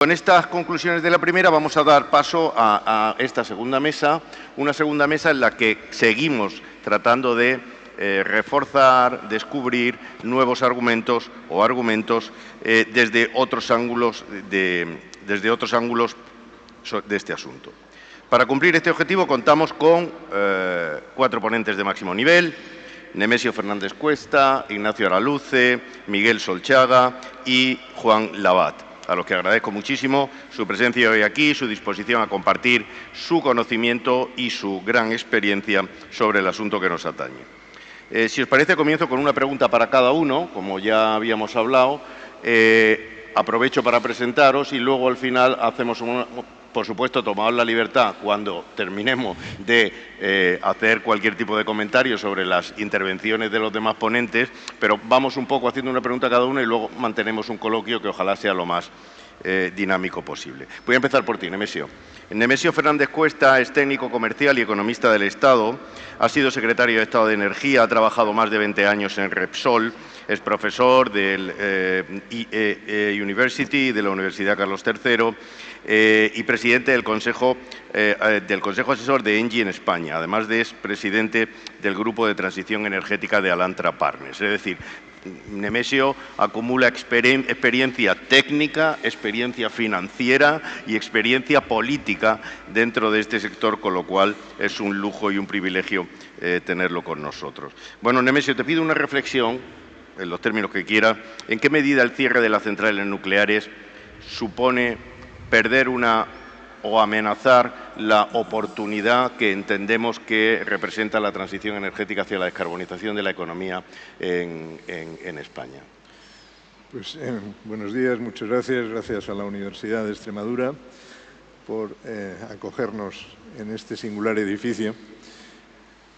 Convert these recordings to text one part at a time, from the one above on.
Con estas conclusiones de la primera vamos a dar paso a esta segunda mesa, una segunda mesa en la que seguimos tratando de reforzar, descubrir nuevos argumentos o argumentos desde otros ángulos de este asunto. Para cumplir este objetivo contamos con 4 ponentes de máximo nivel: Nemesio Fernández Cuesta, Ignacio Araluce, Miguel Solchaga y Juan Labat, a los que agradezco muchísimo su presencia hoy aquí, su disposición a compartir su conocimiento y su gran experiencia sobre el asunto que nos atañe. Si os parece, comienzo con una pregunta para cada uno, como ya habíamos hablado. Aprovecho para presentaros y luego al final hacemos por supuesto, tomaos la libertad cuando terminemos de hacer cualquier tipo de comentario sobre las intervenciones de los demás ponentes, pero vamos un poco haciendo una pregunta a cada uno y luego mantenemos un coloquio que ojalá sea lo más dinámico posible. Voy a empezar por ti, Nemesio. Nemesio Fernández Cuesta es técnico comercial y economista del Estado, ha sido secretario de Estado de Energía, ha trabajado más de 20 años en Repsol, es profesor del University, de la Universidad Carlos III, y presidente del Consejo Asesor de ENGIE en España. Además es presidente del Grupo de Transición Energética de Alantra Partners. Es decir, Nemesio acumula experiencia técnica, experiencia financiera y experiencia política dentro de este sector, con lo cual es un lujo y un privilegio tenerlo con nosotros. Bueno, Nemesio, te pido una reflexión, en los términos que quiera. ¿En qué medida el cierre de las centrales nucleares supone perder o amenazar la oportunidad que entendemos que representa la transición energética hacia la descarbonización de la economía en España? Pues, buenos días, muchas gracias. Gracias a la Universidad de Extremadura por acogernos en este singular edificio.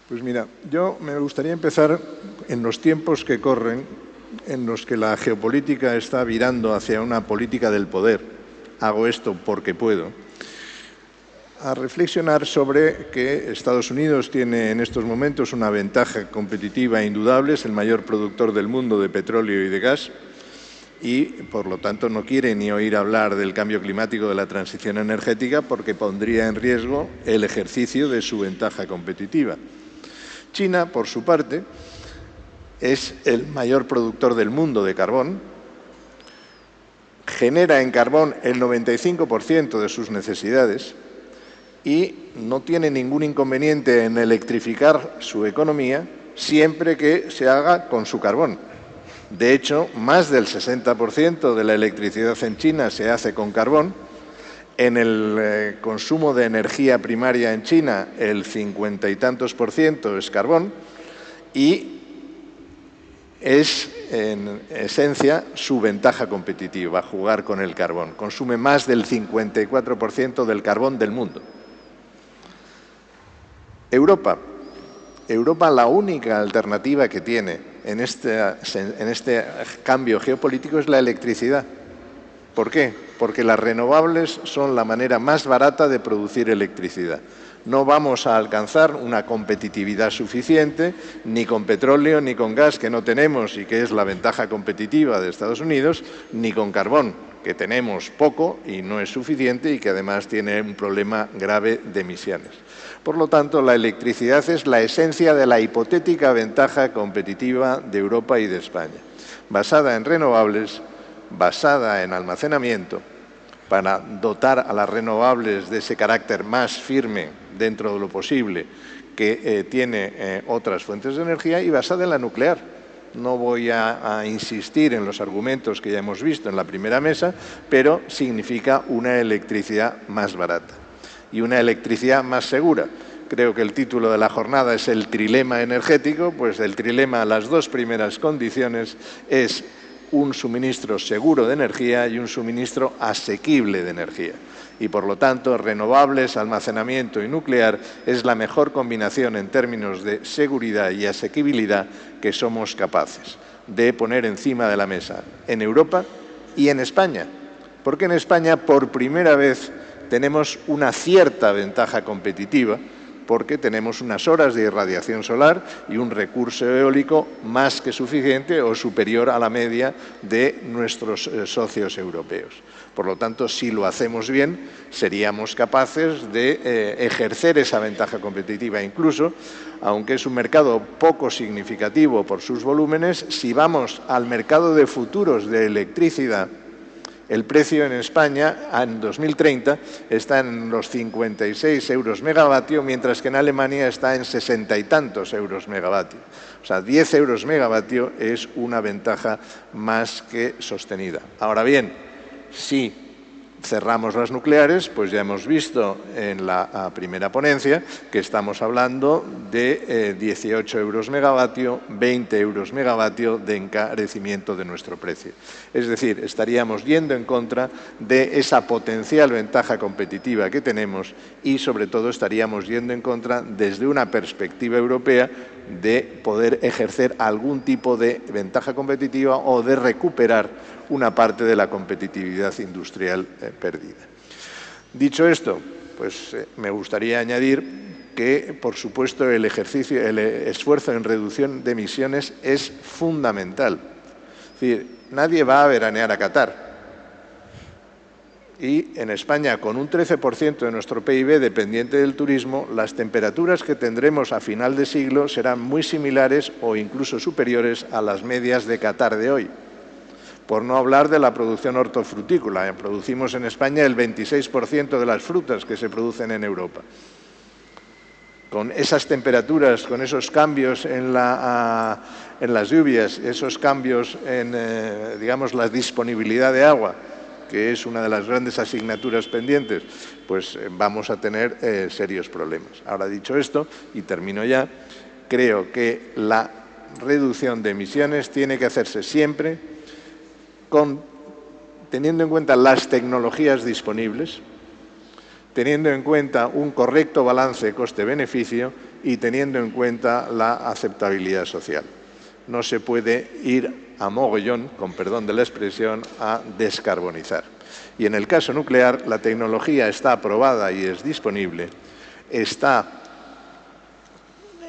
Pues mira, yo me gustaría empezar en los tiempos que corren, en los que la geopolítica está virando hacia una política del poder. Hago esto porque puedo. A reflexionar sobre que Estados Unidos tiene en estos momentos una ventaja competitiva indudable, es el mayor productor del mundo de petróleo y de gas y, por lo tanto, no quiere ni oír hablar del cambio climático, de la transición energética, porque pondría en riesgo el ejercicio de su ventaja competitiva. China, por su parte, es el mayor productor del mundo de carbón, genera en carbón el 95% de sus necesidades y no tiene ningún inconveniente en electrificar su economía siempre que se haga con su carbón. De hecho, más del 60% de la electricidad en China se hace con carbón. En el consumo de energía primaria en China, el 50 y tantos % es carbón y es, en esencia, su ventaja competitiva, jugar con el carbón. Consume más del 54% del carbón del mundo. Europa, la única alternativa que tiene en este cambio geopolítico es la electricidad. ¿Por qué? Porque las renovables son la manera más barata de producir electricidad. No vamos a alcanzar una competitividad suficiente ni con petróleo ni con gas, que no tenemos y que es la ventaja competitiva de Estados Unidos, ni con carbón, que tenemos poco y no es suficiente y que además tiene un problema grave de emisiones. Por lo tanto, la electricidad es la esencia de la hipotética ventaja competitiva de Europa y de España, basada en renovables, basada en almacenamiento, para dotar a las renovables de ese carácter más firme dentro de lo posible que tiene otras fuentes de energía, y basada en la nuclear. No voy a insistir en los argumentos que ya hemos visto en la primera mesa, pero significa una electricidad más barata y una electricidad más segura. Creo que el título de la jornada es el trilema energético. Pues el trilema, las dos primeras condiciones, es un suministro seguro de energía y un suministro asequible de energía. Y, por lo tanto, renovables, almacenamiento y nuclear es la mejor combinación en términos de seguridad y asequibilidad que somos capaces de poner encima de la mesa en Europa y en España. Porque en España, por primera vez, tenemos una cierta ventaja competitiva porque tenemos unas horas de irradiación solar y un recurso eólico más que suficiente o superior a la media de nuestros socios europeos. Por lo tanto, si lo hacemos bien, seríamos capaces de ejercer esa ventaja competitiva. Incluso, aunque es un mercado poco significativo por sus volúmenes, si vamos al mercado de futuros de electricidad, el precio en España en 2030 está en los 56 euros megavatio, mientras que en Alemania está en 60 y tantos euros megavatio. O sea, 10 euros megavatio es una ventaja más que sostenida. Ahora bien, si cerramos las nucleares, pues ya hemos visto en la primera ponencia que estamos hablando de 18 euros megavatio, 20 euros megavatio de encarecimiento de nuestro precio. Es decir, estaríamos yendo en contra de esa potencial ventaja competitiva que tenemos y, sobre todo, estaríamos yendo en contra desde una perspectiva europea de poder ejercer algún tipo de ventaja competitiva o de recuperar una parte de la competitividad industrial perdida. Dicho esto, pues me gustaría añadir que, por supuesto, el esfuerzo en reducción de emisiones es fundamental. Es decir, nadie va a veranear a Qatar. Y en España, con un 13% de nuestro PIB dependiente del turismo, las temperaturas que tendremos a final de siglo serán muy similares o incluso superiores a las medias de Qatar de hoy. Por no hablar de la producción hortofrutícola. Producimos en España el 26% de las frutas que se producen en Europa. Con esas temperaturas, con esos cambios en las lluvias, esos cambios en, digamos, la disponibilidad de agua, que es una de las grandes asignaturas pendientes, pues vamos a tener serios problemas. Ahora, dicho esto, y termino ya, creo que la reducción de emisiones tiene que hacerse siempre teniendo en cuenta las tecnologías disponibles, teniendo en cuenta un correcto balance coste-beneficio y teniendo en cuenta la aceptabilidad social. No se puede ir a mogollón, con perdón de la expresión, a descarbonizar. Y en el caso nuclear, la tecnología está aprobada y es disponible, está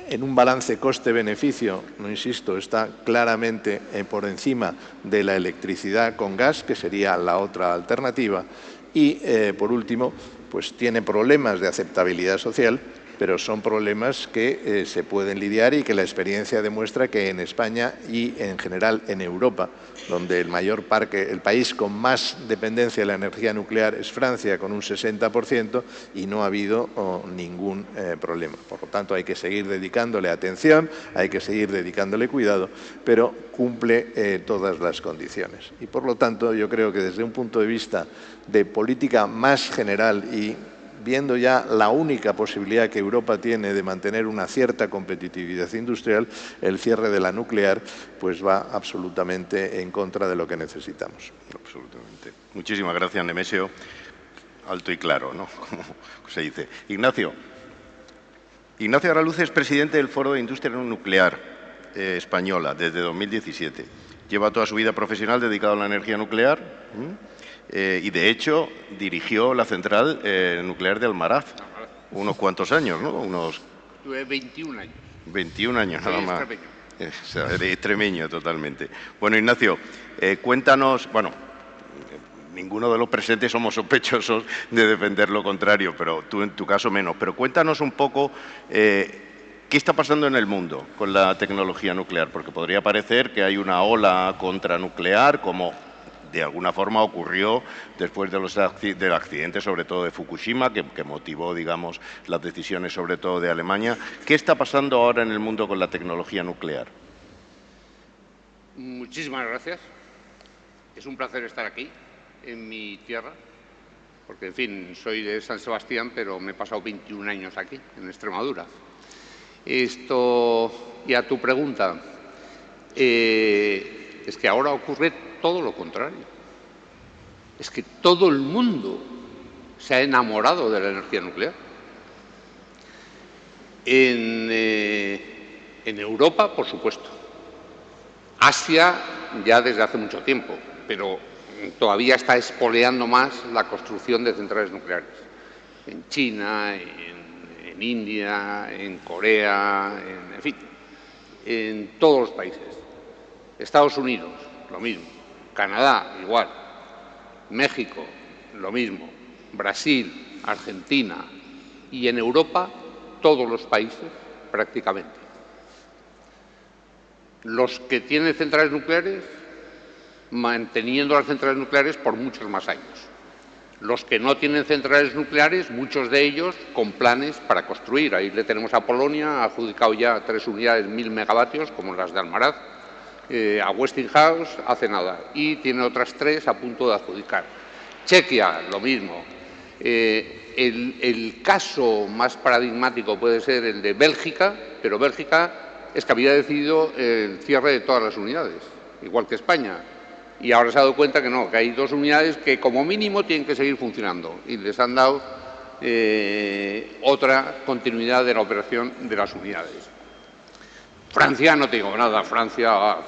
en un balance coste-beneficio, no insisto, está claramente por encima de la electricidad con gas, que sería la otra alternativa, y, por último, pues tiene problemas de aceptabilidad social, pero son problemas que se pueden lidiar y que la experiencia demuestra que en España y en general en Europa, donde el país con más dependencia de la energía nuclear es Francia, con un 60%, y no ha habido ningún problema. Por lo tanto, hay que seguir dedicándole atención, hay que seguir dedicándole cuidado, pero cumple todas las condiciones. Y, por lo tanto, yo creo que desde un punto de vista de política más general y viendo ya la única posibilidad que Europa tiene de mantener una cierta competitividad industrial, el cierre de la nuclear pues va absolutamente en contra de lo que necesitamos. Absolutamente. Muchísimas gracias, Nemesio. Alto y claro, ¿no? Como se dice. Ignacio Araluce es presidente del Foro de Industria Nuclear Española desde 2017. Lleva toda su vida profesional dedicado a la energía nuclear. Y, de hecho, dirigió la central nuclear de Almaraz unos cuantos años, ¿no? Tuve 21 años. 21 años, nada más. Extremeño. O sea, eres extremeño totalmente. Bueno, Ignacio, cuéntanos, bueno, ninguno de los presentes somos sospechosos de defender lo contrario, pero tú en tu caso menos. Pero cuéntanos un poco qué está pasando en el mundo con la tecnología nuclear, porque podría parecer que hay una ola contranuclear, como de alguna forma ocurrió después de del accidente, sobre todo de Fukushima, que motivó, digamos, las decisiones sobre todo de Alemania. ¿Qué está pasando ahora en el mundo con la tecnología nuclear? Muchísimas gracias. Es un placer estar aquí, en mi tierra, porque, en fin, soy de San Sebastián, pero me he pasado 21 años aquí, en Extremadura. Y a tu pregunta, es que ahora ocurre todo lo contrario. Es que todo el mundo se ha enamorado de la energía nuclear. En Europa, por supuesto. Asia ya desde hace mucho tiempo, pero todavía está espoleando más la construcción de centrales nucleares. En China, en en India, en Corea, en fin, en todos los países. Estados Unidos, lo mismo. Canadá, igual. México, lo mismo. Brasil, Argentina. Y en Europa, todos los países, prácticamente. Los que tienen centrales nucleares, manteniendo las centrales nucleares por muchos más años. Los que no tienen centrales nucleares, muchos de ellos con planes para construir. Ahí le tenemos a Polonia, ha adjudicado ya 3 unidades 1000 megavatios, como las de Almaraz, a Westinghouse hace nada, y tiene otras 3 a punto de adjudicar. Chequia, lo mismo. El caso más paradigmático puede ser el de Bélgica, pero Bélgica es que había decidido el cierre de todas las unidades, igual que España. Y ahora se ha dado cuenta que no, que hay 2 unidades que como mínimo tienen que seguir funcionando y les han dado otra continuidad de la operación de las unidades. Francia, no te digo nada, Francia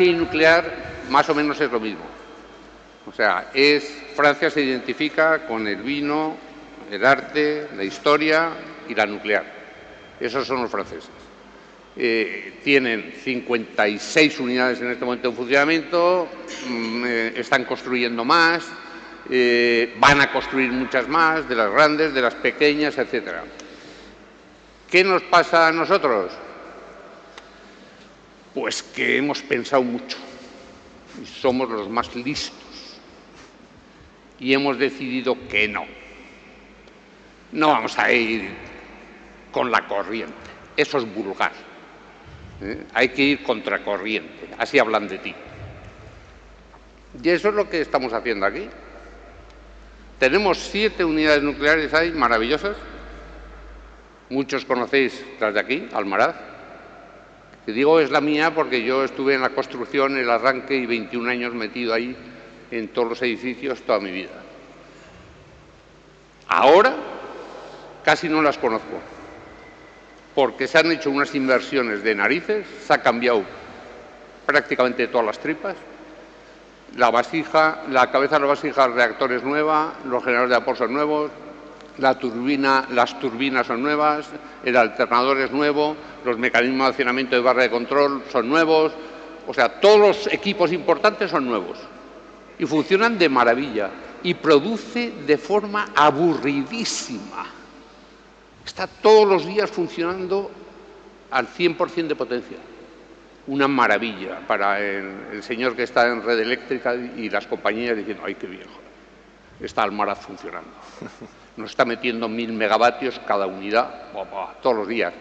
y nuclear más o menos es lo mismo. O sea, Francia se identifica con el vino, el arte, la historia y la nuclear. Esos son los franceses. Tienen 56 unidades en este momento en funcionamiento, están construyendo más, van a construir muchas más, de las grandes, de las pequeñas, etcétera. ¿Qué nos pasa a nosotros? Pues que hemos pensado mucho y somos los más listos y hemos decidido que no. No vamos a ir con la corriente, eso es vulgar. Hay que ir contracorriente, así hablan de ti. Y eso es lo que estamos haciendo aquí. Tenemos 7 unidades nucleares ahí, maravillosas. Muchos conocéis las de aquí, Almaraz. Que digo es la mía porque yo estuve en la construcción, el arranque y 21 años metido ahí en todos los edificios toda mi vida. Ahora casi no las conozco, porque se han hecho unas inversiones de narices, se ha cambiado prácticamente todas las tripas, la vasija, la cabeza de la vasija del reactor es nueva, los generadores de vapor son nuevos, las turbinas son nuevas, el alternador es nuevo, los mecanismos de accionamiento de barra de control son nuevos, o sea, todos los equipos importantes son nuevos y funcionan de maravilla y produce de forma aburridísima. Está todos los días funcionando al 100% de potencia. Una maravilla para el señor que está en red eléctrica y las compañías diciendo, ¡ay, qué viejo! Está Almaraz funcionando. Nos está metiendo 1000 megavatios cada unidad, todos los días.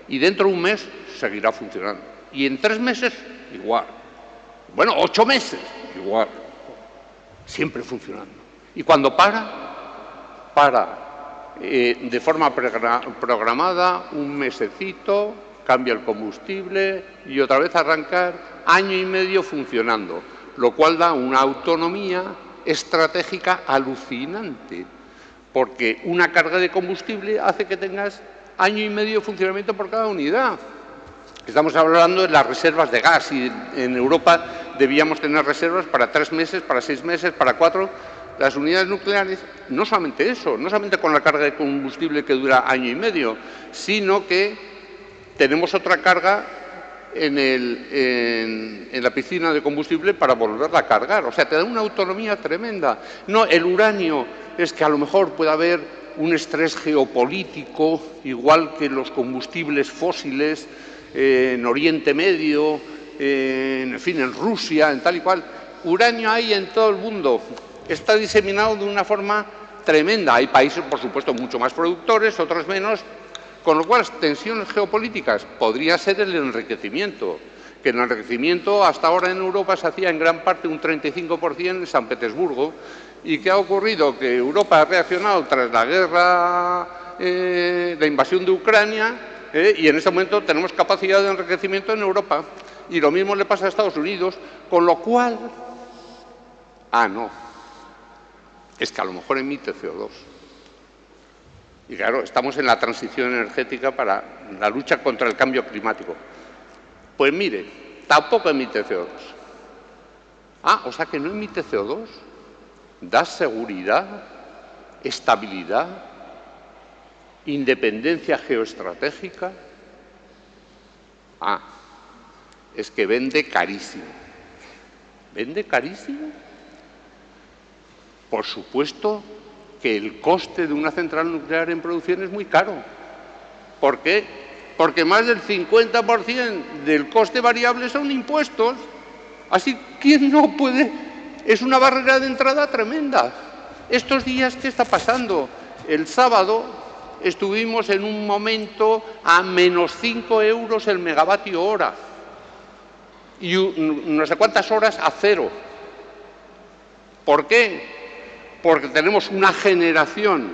Y dentro de un mes seguirá funcionando. Y en 3 meses, igual. Bueno, 8 meses, igual. Siempre funcionando. Y cuando para de forma programada, un mesecito, cambia el combustible y otra vez arrancar, año y medio funcionando, lo cual da una autonomía estratégica alucinante, porque una carga de combustible hace que tengas año y medio de funcionamiento por cada unidad. Estamos hablando de las reservas de gas y en Europa debíamos tener reservas para 3 meses, para 6 meses, para 4. Las unidades nucleares, no solamente eso, no solamente con la carga de combustible que dura año y medio, sino que tenemos otra carga en la piscina de combustible para volverla a cargar. O sea, te da una autonomía tremenda. No, el uranio es que a lo mejor puede haber un estrés geopolítico, igual que los combustibles fósiles en Oriente Medio, en fin, en Rusia, en tal y cual. Uranio hay en todo el mundo. Está diseminado de una forma tremenda. Hay países, por supuesto, mucho más productores, otros menos, con lo cual las tensiones geopolíticas podría ser el enriquecimiento, que el enriquecimiento hasta ahora en Europa se hacía en gran parte un 35% en San Petersburgo. ¿Y qué ha ocurrido? Que Europa ha reaccionado tras la guerra, la invasión de Ucrania, y en este momento tenemos capacidad de enriquecimiento en Europa. Y lo mismo le pasa a Estados Unidos, con lo cual... no. Es que a lo mejor emite CO2. Y claro, estamos en la transición energética para la lucha contra el cambio climático. Pues mire, tampoco emite CO2. O sea que no emite CO2. Da seguridad, estabilidad independencia geoestratégica. Ah, es que vende carísimo. ¿Vende carísimo? Por supuesto que el coste de una central nuclear en producción es muy caro. ¿Por qué? Porque más del 50% del coste variable son impuestos. Así, ¿quién no puede? Es una barrera de entrada tremenda. Estos días, ¿qué está pasando? El sábado estuvimos en un momento a menos 5 euros el megavatio hora y no sé cuántas horas a cero. ¿Por qué? Porque tenemos una generación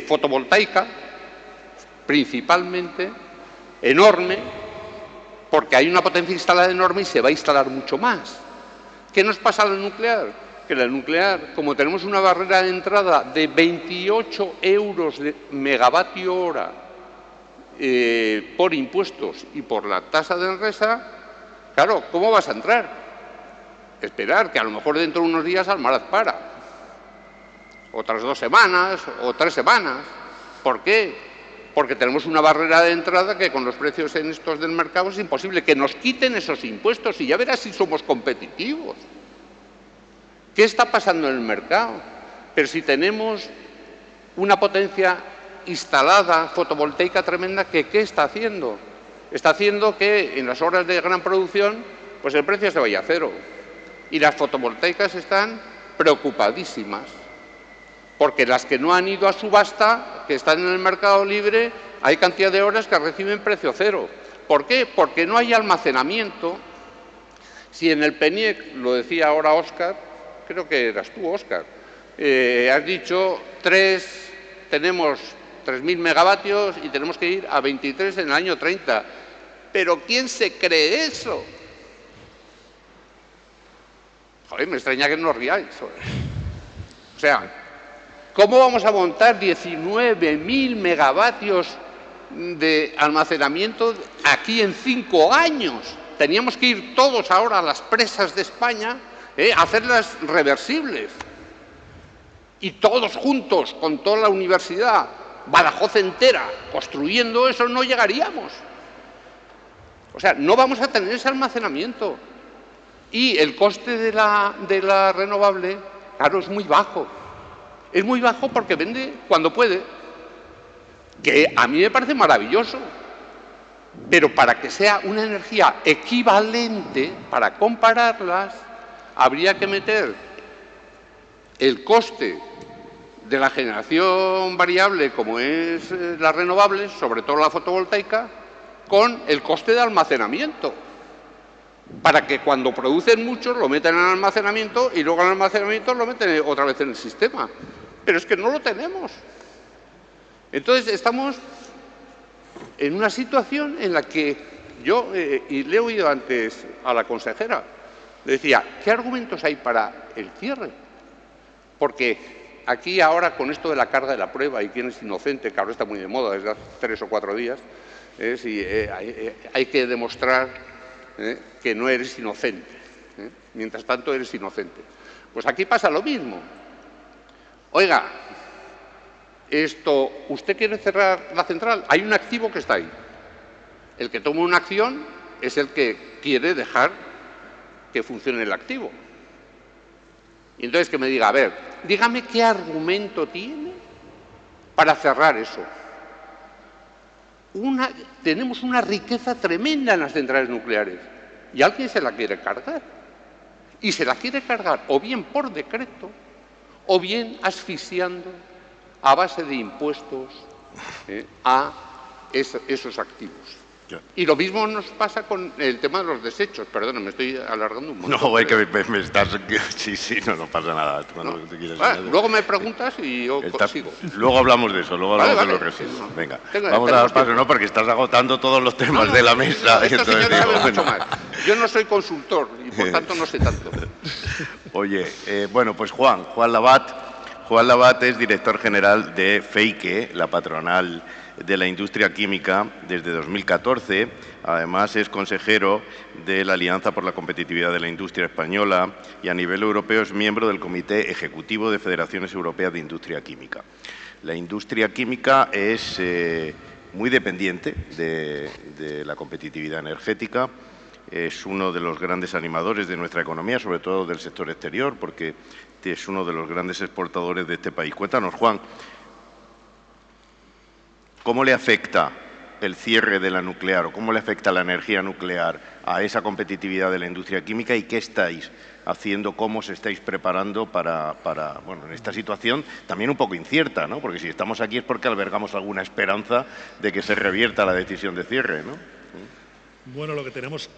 fotovoltaica, principalmente, enorme, porque hay una potencia instalada enorme y se va a instalar mucho más. ¿Qué nos pasa a la nuclear? Que la nuclear, como tenemos una barrera de entrada de 28 euros de megavatio hora por impuestos y por la tasa de Enresa, claro, ¿cómo vas a entrar? Esperar que a lo mejor dentro de unos días Almaraz para. Otras 2 semanas o 3 semanas. ¿Por qué? Porque tenemos una barrera de entrada que con los precios en estos del mercado es imposible. Que nos quiten esos impuestos y ya verás si somos competitivos. ¿Qué está pasando en el mercado? Pero si tenemos una potencia instalada fotovoltaica tremenda, ¿qué está haciendo? Está haciendo que en las horas de gran producción pues el precio se vaya a cero. Y las fotovoltaicas están preocupadísimas, porque las que no han ido a subasta, que están en el mercado libre, hay cantidad de horas que reciben precio cero. ¿Por qué? Porque no hay almacenamiento. Si en el PENIEC, lo decía ahora Óscar, creo que eras tú, Óscar, has dicho tenemos 3.000 megavatios y tenemos que ir a 23 en el año 30. ¿Pero quién se cree eso? Joder, me extraña que no os riáis. O sea, ¿cómo vamos a montar 19.000 megavatios de almacenamiento aquí en 5 años? Teníamos que ir todos ahora a las presas de España a hacerlas reversibles. Y todos juntos, con toda la universidad, Badajoz entera, construyendo eso, no llegaríamos. O sea, no vamos a tener ese almacenamiento. Y el coste de la renovable, claro, es muy bajo. Es muy bajo porque vende cuando puede, que a mí me parece maravilloso. Pero para que sea una energía equivalente, para compararlas, habría que meter el coste de la generación variable, como es las renovables, sobre todo la fotovoltaica, con el coste de almacenamiento, para que cuando producen mucho lo metan en almacenamiento y luego el almacenamiento lo meten otra vez en el sistema. Pero es que no lo tenemos. Entonces estamos en una situación en la que yo, y le he oído antes a la consejera, decía, ¿qué argumentos hay para el cierre? Porque aquí ahora con esto de la carga de la prueba y quién es inocente, que ahora está muy de moda desde hace 3 o 4 días, hay que demostrar que no eres inocente. Mientras tanto eres inocente. Pues aquí pasa lo mismo. Oiga, ¿usted quiere cerrar la central? Hay un activo que está ahí. El que toma una acción es el que quiere dejar que funcione el activo. Y entonces que me diga, a ver, dígame qué argumento tiene para cerrar eso. Tenemos una riqueza tremenda en las centrales nucleares y alguien se la quiere cargar. Y se la quiere cargar o bien por decreto o bien asfixiando a base de impuestos a esos activos. Y lo mismo nos pasa con el tema de los desechos. Perdona, me estoy alargando un montón. No, es que me estás... Sí, no pasa nada. No. Luego me preguntas y yo sigo. Luego hablamos de eso, luego hablamos de los residuos. Venga, vamos a dar paso, ¿no? Porque estás agotando todos los temas de la mesa. Esto sí sabe mucho más. Yo no soy consultor y por tanto no sé tanto. Oye, bueno, pues Juan Labat. Juan Labat es director general de FEIQUE, la patronal de la industria química, desde 2014. Además, es consejero de la Alianza por la Competitividad de la Industria Española y a nivel europeo es miembro del Comité Ejecutivo de Federaciones Europeas de Industria Química. La industria química es muy dependiente de la competitividad energética. Es uno de los grandes animadores de nuestra economía, sobre todo del sector exterior, porque es uno de los grandes exportadores de este país. Cuéntanos, Juan, ¿cómo le afecta el cierre de la nuclear o cómo le afecta la energía nuclear a esa competitividad de la industria química y qué estáis haciendo, cómo os estáis preparando para bueno, en esta situación también un poco incierta, ¿no? Porque si estamos aquí es porque albergamos alguna esperanza de que se revierta la decisión de cierre, ¿no? Bueno, lo que tenemos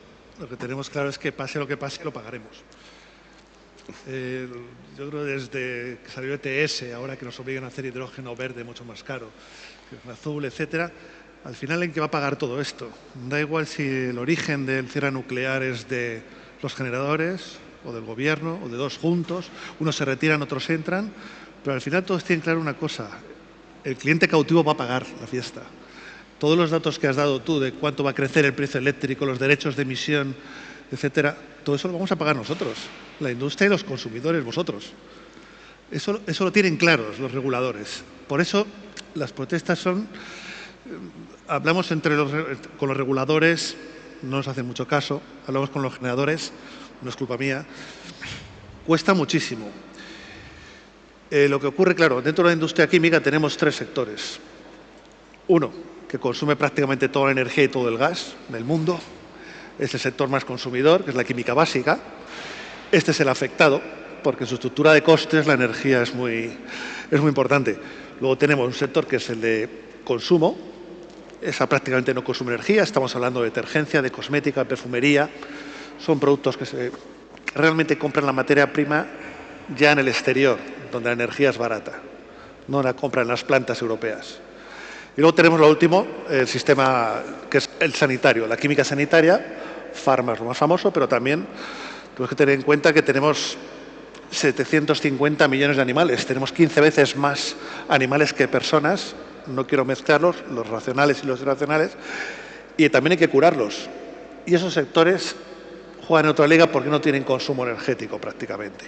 claro es que pase lo que pase, lo pagaremos. Yo creo que desde que salió ETS, ahora que nos obligan a hacer hidrógeno verde mucho más caro, azul, etcétera, al final, ¿en qué va a pagar todo esto? Da igual si el origen del cierre nuclear es de los generadores o del gobierno o de dos juntos, unos se retiran, otros entran, pero al final todos tienen claro una cosa: el cliente cautivo va a pagar la fiesta. Todos los datos que has dado tú de cuánto va a crecer el precio eléctrico, los derechos de emisión, etcétera, todo eso lo vamos a pagar nosotros, la industria y los consumidores, vosotros. Eso lo tienen claros los reguladores. Por eso las protestas son... Hablamos con los reguladores, no nos hacen mucho caso, hablamos con los generadores, no es culpa mía, cuesta muchísimo. Lo que ocurre, claro, dentro de la industria química tenemos tres sectores. Uno, que consume prácticamente toda la energía y todo el gas del mundo, es el sector más consumidor, que es la química básica. Este es el afectado, porque en su estructura de costes la energía es muy importante. Luego tenemos un sector que es el de consumo, esa prácticamente no consume energía, estamos hablando de detergencia, de cosmética, perfumería, son productos que realmente compran la materia prima ya en el exterior, donde la energía es barata, no la compran en las plantas europeas. Y luego tenemos lo último, el sistema que es el sanitario, la química sanitaria, Pharma es lo más famoso, pero también tenemos que tener en cuenta que tenemos 750 millones de animales, tenemos 15 veces más animales que personas, no quiero mezclarlos, los racionales y los irracionales, y también hay que curarlos. Y esos sectores juegan en otra liga porque no tienen consumo energético prácticamente.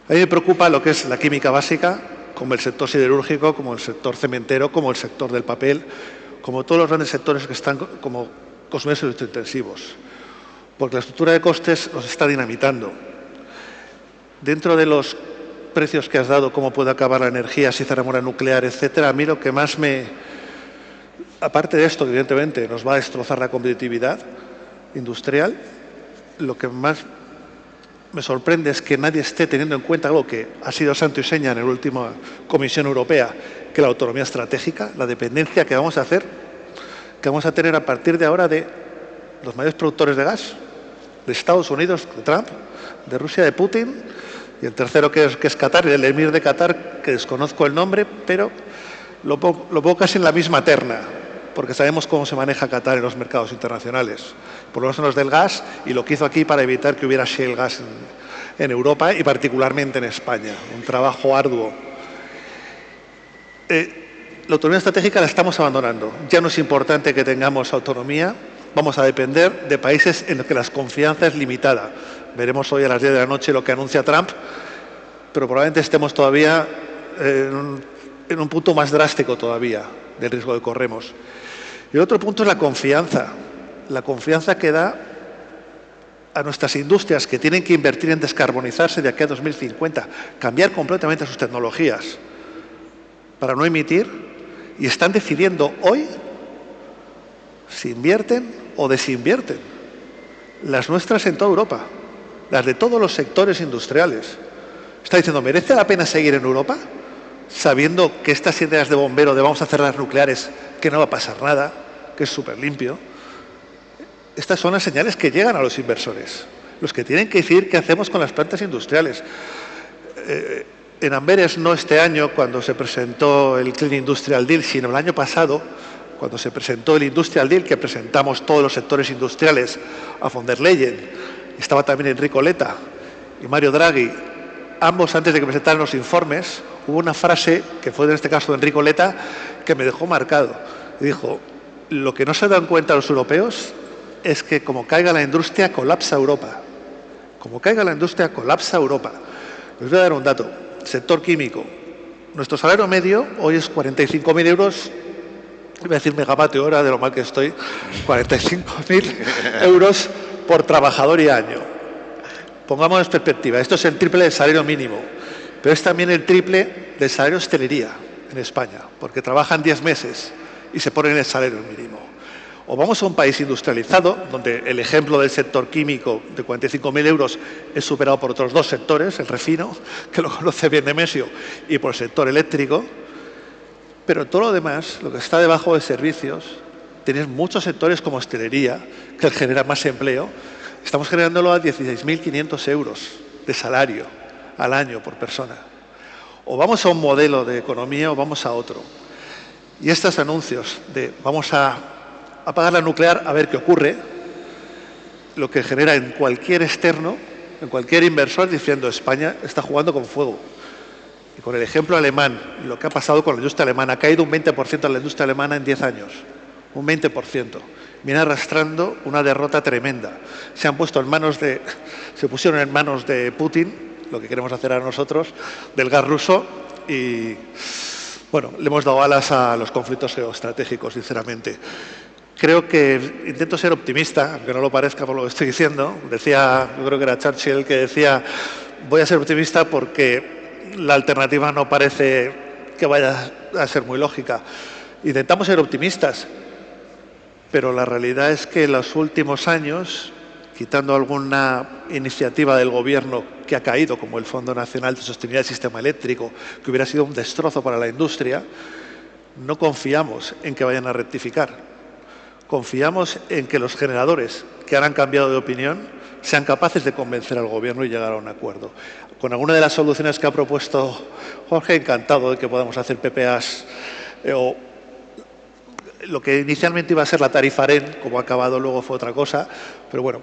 A mí me preocupa lo que es la química básica, como el sector siderúrgico, como el sector cementero, como el sector del papel, como todos los grandes sectores que están como consumidores intensivos, porque la estructura de costes los está dinamitando. Dentro de los precios que has dado, cómo puede acabar la energía si cerramos la nuclear, etcétera, a mí lo que más aparte de esto, evidentemente, nos va a destrozar la competitividad industrial, lo que más me sorprende es que nadie esté teniendo en cuenta algo que ha sido santo y seña en la última Comisión Europea, que la autonomía estratégica, la dependencia que vamos a hacer, que vamos a tener a partir de ahora de los mayores productores de gas, de Estados Unidos, de Trump, de Rusia, de Putin, y el tercero que es Qatar, el emir de Qatar, que desconozco el nombre, pero lo pongo casi en la misma terna, porque sabemos cómo se maneja Qatar en los mercados internacionales, por lo menos en los del gas, y lo que hizo aquí para evitar que hubiera shale gas en Europa y particularmente en España. Un trabajo arduo. La autonomía estratégica la estamos abandonando. Ya no es importante que tengamos autonomía, vamos a depender de países en los que la confianza es limitada. Veremos hoy a las 10 de la noche lo que anuncia Trump, pero probablemente estemos todavía en un punto más drástico todavía del riesgo que corremos. Y el otro punto es la confianza que da a nuestras industrias que tienen que invertir en descarbonizarse de aquí a 2050, cambiar completamente sus tecnologías para no emitir, y están decidiendo hoy si invierten o desinvierten. Las nuestras en toda Europa, las de todos los sectores industriales. Está diciendo, ¿merece la pena seguir en Europa? Sabiendo que estas ideas de bombero de vamos a cerrar las nucleares, que no va a pasar nada, que es súper limpio. Estas son las señales que llegan a los inversores, los que tienen que decidir qué hacemos con las plantas industriales. En Amberes, no este año, cuando se presentó el Clean Industrial Deal, sino el año pasado, cuando se presentó el Industrial Deal, que presentamos todos los sectores industriales a von der Leyen, estaba también Enrico Letta y Mario Draghi, ambos, antes de que presentaran los informes, hubo una frase, que fue en este caso de Enrico Letta, que me dejó marcado. Dijo, lo que no se dan cuenta los europeos es que como caiga la industria, colapsa Europa. Como caiga la industria, colapsa Europa. Les voy a dar un dato. Sector químico. Nuestro salario medio hoy es 45.000 euros, voy a decir megavatio hora de lo mal que estoy, 45.000 euros por trabajador y año. Pongamos en perspectiva, esto es el triple del salario mínimo, pero es también el triple del salario de hostelería en España, porque trabajan 10 meses y se ponen el salario mínimo. O vamos a un país industrializado, donde el ejemplo del sector químico de 45.000 euros es superado por otros dos sectores, el refino, que lo conoce bien Nemesio, y por el sector eléctrico. Pero todo lo demás, lo que está debajo de servicios, tienes muchos sectores como hostelería, que genera más empleo. Estamos generándolo a 16.500 euros de salario al año por persona. O vamos a un modelo de economía o vamos a otro. Y estos anuncios de vamos a apagar la nuclear a ver qué ocurre, lo que genera en cualquier externo, en cualquier inversor, diciendo España está jugando con fuego. Y con el ejemplo alemán, lo que ha pasado con la industria alemana, ha caído un 20% la industria alemana en 10 años. Un 20%. Viene arrastrando una derrota tremenda. Se pusieron en manos de Putin, lo que queremos hacer a nosotros, del gas ruso, y bueno, le hemos dado alas a los conflictos geoestratégicos, sinceramente. Creo que intento ser optimista, aunque no lo parezca por lo que estoy diciendo. Decía, yo creo que era Churchill, que decía, voy a ser optimista porque la alternativa no parece que vaya a ser muy lógica. Intentamos ser optimistas, pero la realidad es que en los últimos años, quitando alguna iniciativa del Gobierno que ha caído, como el Fondo Nacional de Sostenibilidad del Sistema Eléctrico, que hubiera sido un destrozo para la industria, no confiamos en que vayan a rectificar. Confiamos en que los generadores que ahora han cambiado de opinión sean capaces de convencer al Gobierno y llegar a un acuerdo. Con alguna de las soluciones que ha propuesto Jorge, encantado de que podamos hacer PPAs o lo que inicialmente iba a ser la tarifa AREN, como ha acabado luego fue otra cosa, pero bueno,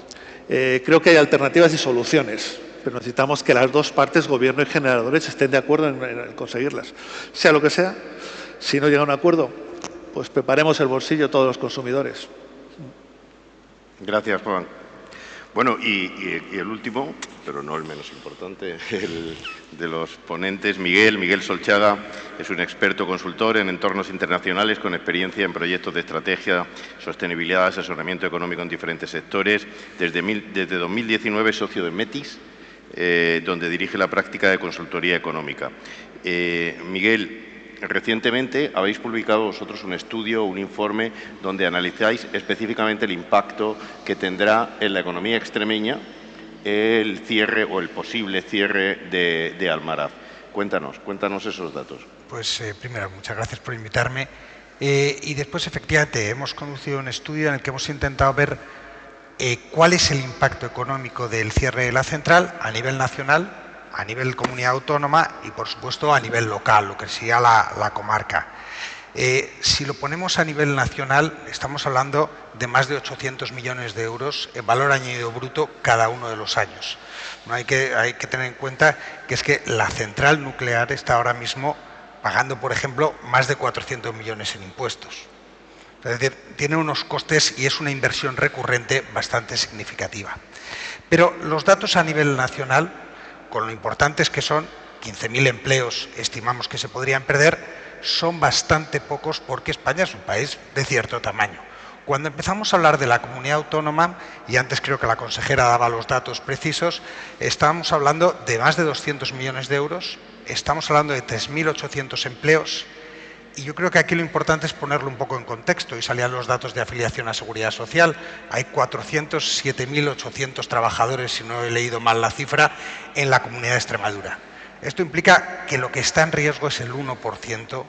creo que hay alternativas y soluciones, pero necesitamos que las dos partes, Gobierno y generadores, estén de acuerdo en conseguirlas. Sea lo que sea, si no llega a un acuerdo, pues preparemos el bolsillo todos los consumidores. Gracias, Juan. Bueno, y el último, pero no el menos importante, el de los ponentes, Miguel Solchaga, es un experto consultor en entornos internacionales con experiencia en proyectos de estrategia, sostenibilidad, asesoramiento económico en diferentes sectores. Desde 2019 es socio de Metis, donde dirige la práctica de consultoría económica. Miguel, recientemente habéis publicado vosotros un estudio, un informe, donde analizáis específicamente el impacto que tendrá en la economía extremeña el cierre o el posible cierre de Almaraz. Cuéntanos esos datos. Pues primero, muchas gracias por invitarme. Y después, efectivamente, hemos conducido un estudio en el que hemos intentado ver cuál es el impacto económico del cierre de la central a nivel nacional, a nivel comunidad autónoma y, por supuesto, a nivel local, lo que sería la comarca. Si lo ponemos a nivel nacional, estamos hablando de más de 800 millones de euros en valor añadido bruto cada uno de los años. Hay que tener en cuenta que es que la central nuclear está ahora mismo pagando, por ejemplo, más de 400 millones en impuestos. Es decir, tiene unos costes y es una inversión recurrente bastante significativa. Pero los datos a nivel nacional, con lo importantes que son, 15.000 empleos estimamos que se podrían perder, son bastante pocos porque España es un país de cierto tamaño. Cuando empezamos a hablar de la comunidad autónoma, y antes creo que la consejera daba los datos precisos, estábamos hablando de más de 200 millones de euros, estamos hablando de 3.800 empleos, y yo creo que aquí lo importante es ponerlo un poco en contexto, y salían los datos de afiliación a Seguridad Social. Hay 407.800 trabajadores, si no he leído mal la cifra, en la comunidad de Extremadura. Esto implica que lo que está en riesgo es el 1%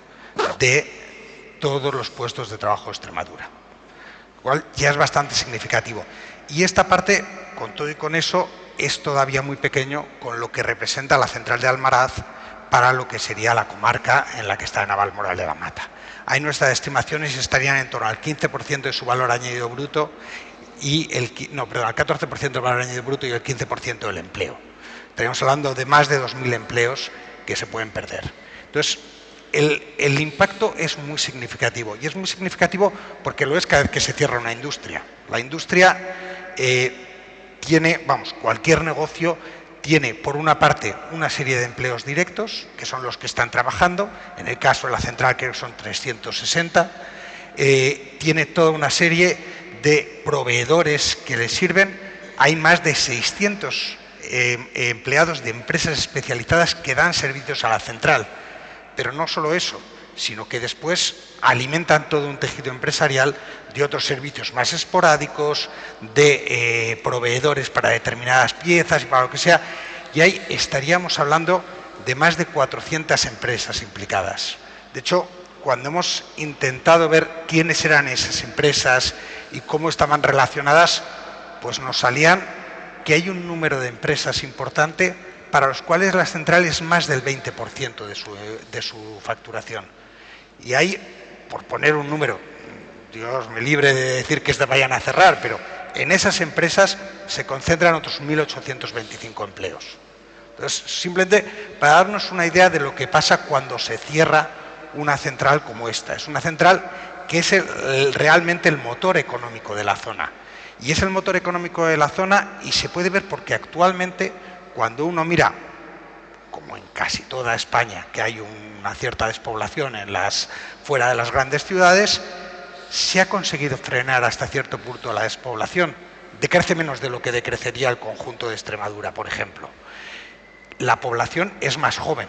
de todos los puestos de trabajo de Extremadura, lo cual ya es bastante significativo. Y esta parte, con todo y con eso, es todavía muy pequeño con lo que representa la central de Almaraz para lo que sería la comarca en la que está Navalmoral de la Mata. Ahí nuestras estimaciones estarían en torno al 15% de su valor añadido bruto y al 14% del valor añadido bruto y el 15% del empleo. Estaríamos hablando de más de 2.000 empleos que se pueden perder. Entonces, el impacto es muy significativo, y es muy significativo porque lo es cada vez que se cierra una industria. La industria tiene, cualquier negocio tiene, por una parte, una serie de empleos directos, que son los que están trabajando. En el caso de la central, creo que son 360. Tiene toda una serie de proveedores que le sirven. Hay más de 600 empleados de empresas especializadas que dan servicios a la central. Pero no solo eso, sino que después alimentan todo un tejido empresarial de otros servicios más esporádicos, de proveedores para determinadas piezas y para lo que sea, y ahí estaríamos hablando de más de 400 empresas implicadas. De hecho, cuando hemos intentado ver quiénes eran esas empresas y cómo estaban relacionadas, pues nos salían que hay un número de empresas importante para los cuales la central es más del 20% de su facturación. Y ahí, por poner un número, Dios me libre de decir que vayan a cerrar, pero en esas empresas se concentran otros 1.825 empleos. Entonces, simplemente para darnos una idea de lo que pasa cuando se cierra una central como esta. Es una central que es realmente el motor económico de la zona. Y es el motor económico de la zona, y se puede ver porque actualmente, cuando uno mira, como en casi toda España, que hay una cierta despoblación fuera de las grandes ciudades, se ha conseguido frenar hasta cierto punto la despoblación. Decrece menos de lo que decrecería el conjunto de Extremadura, por ejemplo. La población es más joven.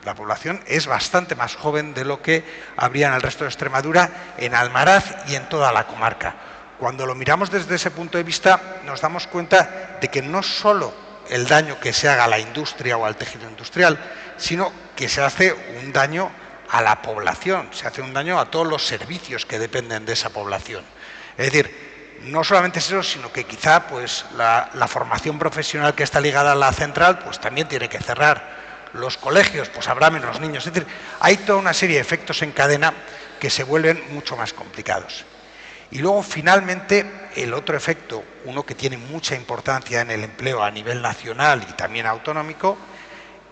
La población es bastante más joven de lo que habría en el resto de Extremadura, en Almaraz y en toda la comarca. Cuando lo miramos desde ese punto de vista, nos damos cuenta de que no solo el daño que se haga a la industria o al tejido industrial, sino que se hace un daño a la población, se hace un daño a todos los servicios que dependen de esa población. Es decir, no solamente es eso, sino que quizá pues, la formación profesional que está ligada a la central pues, también tiene que cerrar. Los colegios, pues habrá menos niños. Es decir, hay toda una serie de efectos en cadena que se vuelven mucho más complicados. Y luego, finalmente, el otro efecto, uno que tiene mucha importancia en el empleo a nivel nacional y también autonómico,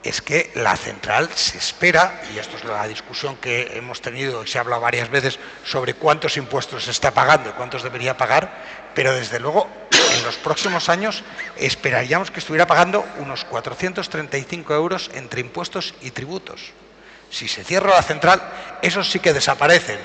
es que la central se espera, y esto es la discusión que hemos tenido y se ha hablado varias veces sobre cuántos impuestos se está pagando y cuántos debería pagar, pero desde luego en los próximos años esperaríamos que estuviera pagando unos 435 euros entre impuestos y tributos. Si se cierra la central, esos sí que desaparecen.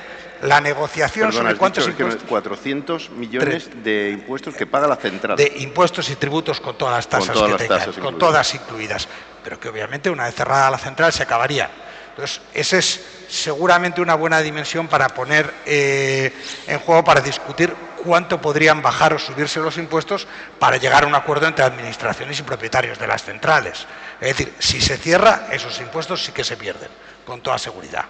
La negociación sobre cuántos impuestos... 400 millones de impuestos que paga la central. De impuestos y tributos con todas las tasas que tengan, con todas incluidas. Pero que obviamente una vez cerrada la central se acabaría. Entonces, esa es seguramente una buena dimensión para poner en juego, para discutir cuánto podrían bajar o subirse los impuestos para llegar a un acuerdo entre administraciones y propietarios de las centrales. Es decir, si se cierra, esos impuestos sí que se pierden, con toda seguridad.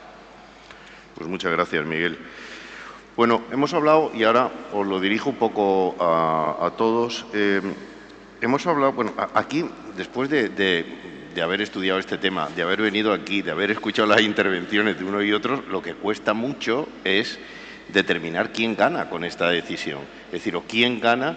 Pues muchas gracias, Miguel. Bueno, hemos hablado, y ahora os lo dirijo un poco a todos, hemos hablado, bueno, aquí, después de haber estudiado este tema, de haber venido aquí, de haber escuchado las intervenciones de uno y otro, lo que cuesta mucho es determinar quién gana con esta decisión. Es decir, o quién gana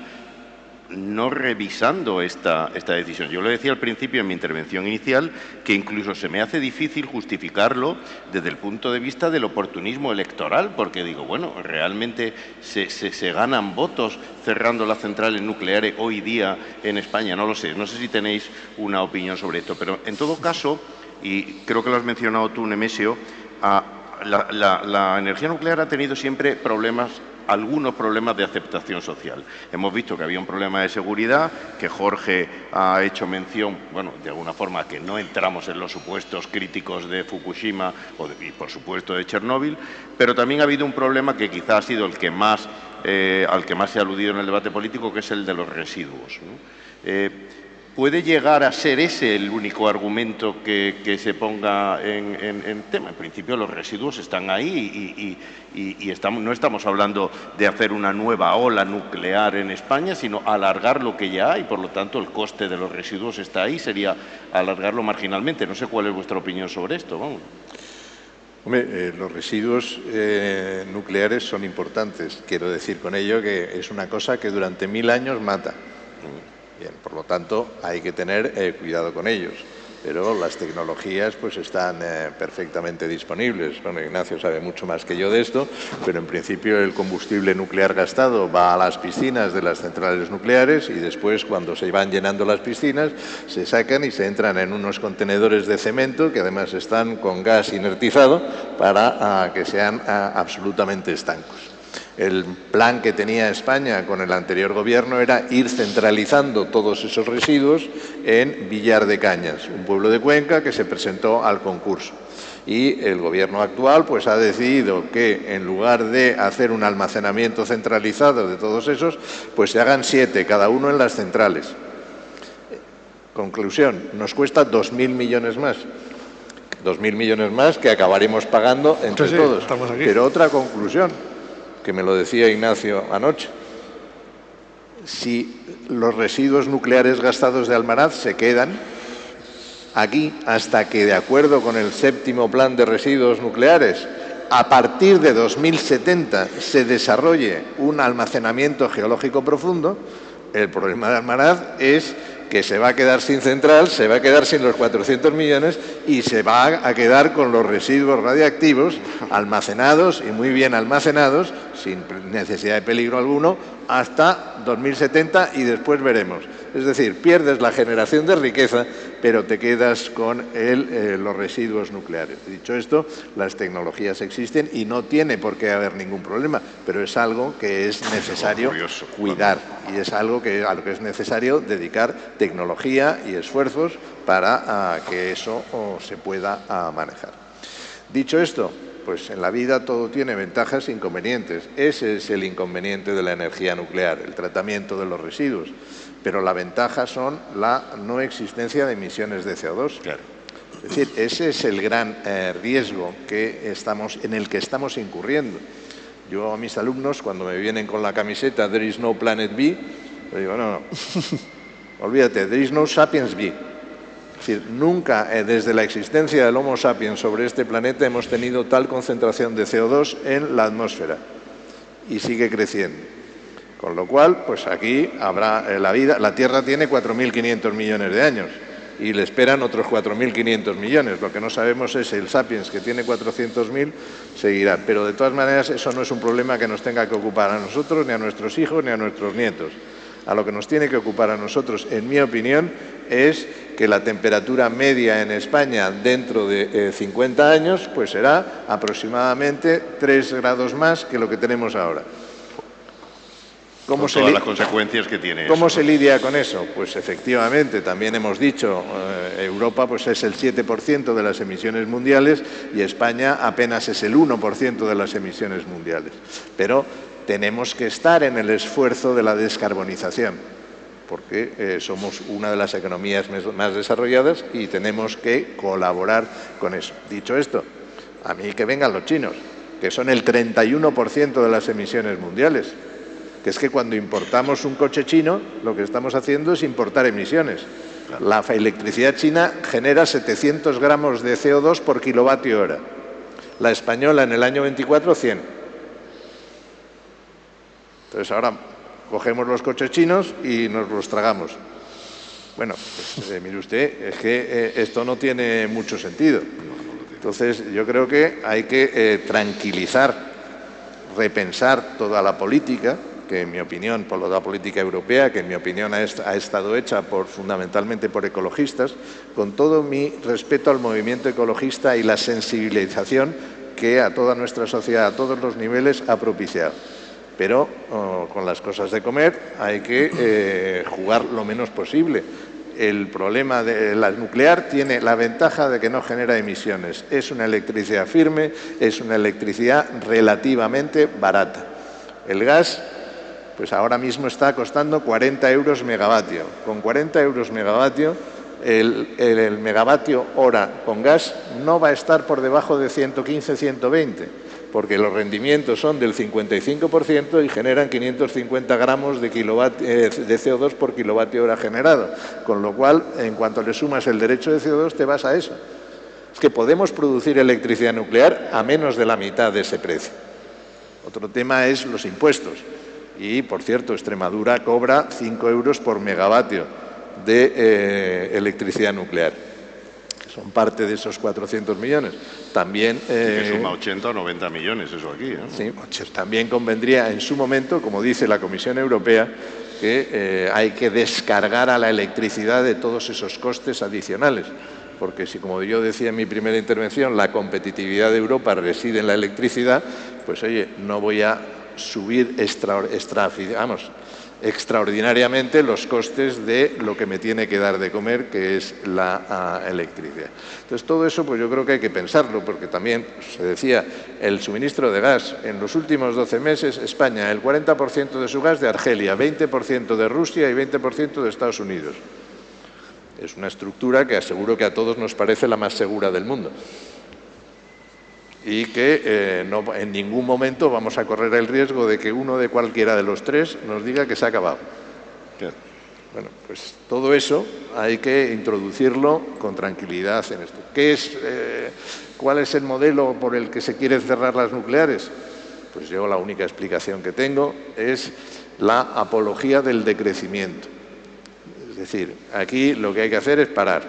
no revisando esta decisión. Yo lo decía al principio en mi intervención inicial, que incluso se me hace difícil justificarlo desde el punto de vista del oportunismo electoral, porque digo, bueno, realmente se ganan votos cerrando las centrales nucleares hoy día en España, no lo sé, no sé si tenéis una opinión sobre esto, pero en todo caso, y creo que lo has mencionado tú, Nemesio, la energía nuclear ha tenido siempre algunos problemas de aceptación social. Hemos visto que había un problema de seguridad, que Jorge ha hecho mención, bueno, de alguna forma, que no entramos en los supuestos críticos de Fukushima y, por supuesto, de Chernóbil, pero también ha habido un problema que quizá ha sido al que más se ha aludido en el debate político, que es el de los residuos, ¿no? ¿Puede llegar a ser ese el único argumento que se ponga en tema? En principio los residuos están ahí y no estamos hablando de hacer una nueva ola nuclear en España, sino alargar lo que ya hay, por lo tanto el coste de los residuos está ahí, sería alargarlo marginalmente. No sé cuál es vuestra opinión sobre esto. Vamos. Hombre, los residuos nucleares son importantes. Quiero decir con ello que es una cosa que durante 1000 años mata. Bien, por lo tanto, hay que tener cuidado con ellos. Pero las tecnologías pues están perfectamente disponibles. Bueno, Ignacio sabe mucho más que yo de esto, pero en principio el combustible nuclear gastado va a las piscinas de las centrales nucleares y después, cuando se van llenando las piscinas, se sacan y se entran en unos contenedores de cemento que además están con gas inertizado para que sean absolutamente estancos. El plan que tenía España con el anterior gobierno era ir centralizando todos esos residuos en Villar de Cañas, un pueblo de Cuenca que se presentó al concurso. Y el gobierno actual pues ha decidido que en lugar de hacer un almacenamiento centralizado de todos esos, pues se hagan 7, cada uno en las centrales. Conclusión, nos cuesta 2.000 millones más. 2.000 millones más que acabaremos pagando entre todos. Pero otra conclusión, que me lo decía Ignacio anoche. Si los residuos nucleares gastados de Almaraz se quedan aquí hasta que, de acuerdo con el 7º plan de residuos nucleares, a partir de 2070 se desarrolle un almacenamiento geológico profundo, el problema de Almaraz es que se va a quedar sin central, se va a quedar sin los 400 millones y se va a quedar con los residuos radiactivos almacenados y muy bien almacenados, sin necesidad de peligro alguno, hasta 2070 y después veremos. Es decir, pierdes la generación de riqueza, pero te quedas con los residuos nucleares. Dicho esto, las tecnologías existen y no tiene por qué haber ningún problema, pero es algo que es necesario cuidar y es algo a lo que es necesario dedicar tecnología y esfuerzos para que eso se pueda manejar. Dicho esto, pues en la vida todo tiene ventajas e inconvenientes. Ese es el inconveniente de la energía nuclear, el tratamiento de los residuos. Pero la ventaja son la no existencia de emisiones de CO2. Claro. Es decir, ese es el gran riesgo en el que estamos incurriendo. Yo a mis alumnos, cuando me vienen con la camiseta "There is no planet B", les digo, no, olvídate, there is no sapiens B. Es decir, nunca desde la existencia del Homo sapiens sobre este planeta hemos tenido tal concentración de CO2 en la atmósfera y sigue creciendo. Con lo cual, pues aquí habrá la vida. La Tierra tiene 4.500 millones de años y le esperan otros 4.500 millones. Lo que no sabemos es si el Sapiens, que tiene 400.000, seguirá. Pero de todas maneras, eso no es un problema que nos tenga que ocupar a nosotros, ni a nuestros hijos, ni a nuestros nietos. A lo que nos tiene que ocupar a nosotros, en mi opinión, es que la temperatura media en España dentro de 50 años pues será aproximadamente 3 grados más que lo que tenemos ahora. Con todas las consecuencias que tiene ¿Cómo eso, se lidia con eso? Pues efectivamente, también hemos dicho, Europa pues es el 7% de las emisiones mundiales y España apenas es el 1% de las emisiones mundiales. Pero tenemos que estar en el esfuerzo de la descarbonización, porque somos una de las economías más desarrolladas y tenemos que colaborar con eso. Dicho esto, a mí que vengan los chinos, que son el 31% de las emisiones mundiales. Que es que cuando importamos un coche chino, lo que estamos haciendo es importar emisiones. La electricidad china genera 700 gramos de CO2 por kilovatio hora. La española en el año 24, 100. Entonces ahora cogemos los coches chinos y nos los tragamos. Bueno, pues, mire usted, es que esto no tiene mucho sentido. Entonces yo creo que hay que tranquilizar, repensar toda la política, que en mi opinión, por la política europea, que en mi opinión ha estado hecha fundamentalmente por ecologistas, con todo mi respeto al movimiento ecologista y la sensibilización que a toda nuestra sociedad, a todos los niveles, ha propiciado. Pero con las cosas de comer hay que jugar lo menos posible. El problema de la nuclear tiene la ventaja de que no genera emisiones. Es una electricidad firme, es una electricidad relativamente barata. El gas, pues ahora mismo está costando 40 euros megavatio. Con 40 euros megavatio, el megavatio hora con gas no va a estar por debajo de 115, 120, porque los rendimientos son del 55% y generan 550 gramos de CO2 por kilovatio hora generado. Con lo cual, en cuanto le sumas el derecho de CO2, te vas a eso. Es que podemos producir electricidad nuclear a menos de la mitad de ese precio. Otro tema es los impuestos. Y, por cierto, Extremadura cobra 5 euros por megavatio de electricidad nuclear, que son parte de esos 400 millones. También, que suma 80 o 90 millones eso aquí, ¿no? Sí, también convendría en su momento, como dice la Comisión Europea, que hay que descargar a la electricidad de todos esos costes adicionales. Porque si, como yo decía en mi primera intervención, la competitividad de Europa reside en la electricidad, pues oye, no voy a subir extraordinariamente los costes de lo que me tiene que dar de comer, que es la electricidad. Entonces, todo eso pues yo creo que hay que pensarlo, porque también se decía, el suministro de gas, en los últimos 12 meses, España, el 40% de su gas de Argelia, 20% de Rusia y 20% de Estados Unidos. Es una estructura que aseguro que a todos nos parece la más segura del mundo. Y que en ningún momento vamos a correr el riesgo de que uno de cualquiera de los tres nos diga que se ha acabado. Claro. Bueno, pues todo eso hay que introducirlo con tranquilidad en esto. ¿Cuál es el modelo por el que se quiere cerrar las nucleares? Pues yo la única explicación que tengo es la apología del decrecimiento. Es decir, aquí lo que hay que hacer es parar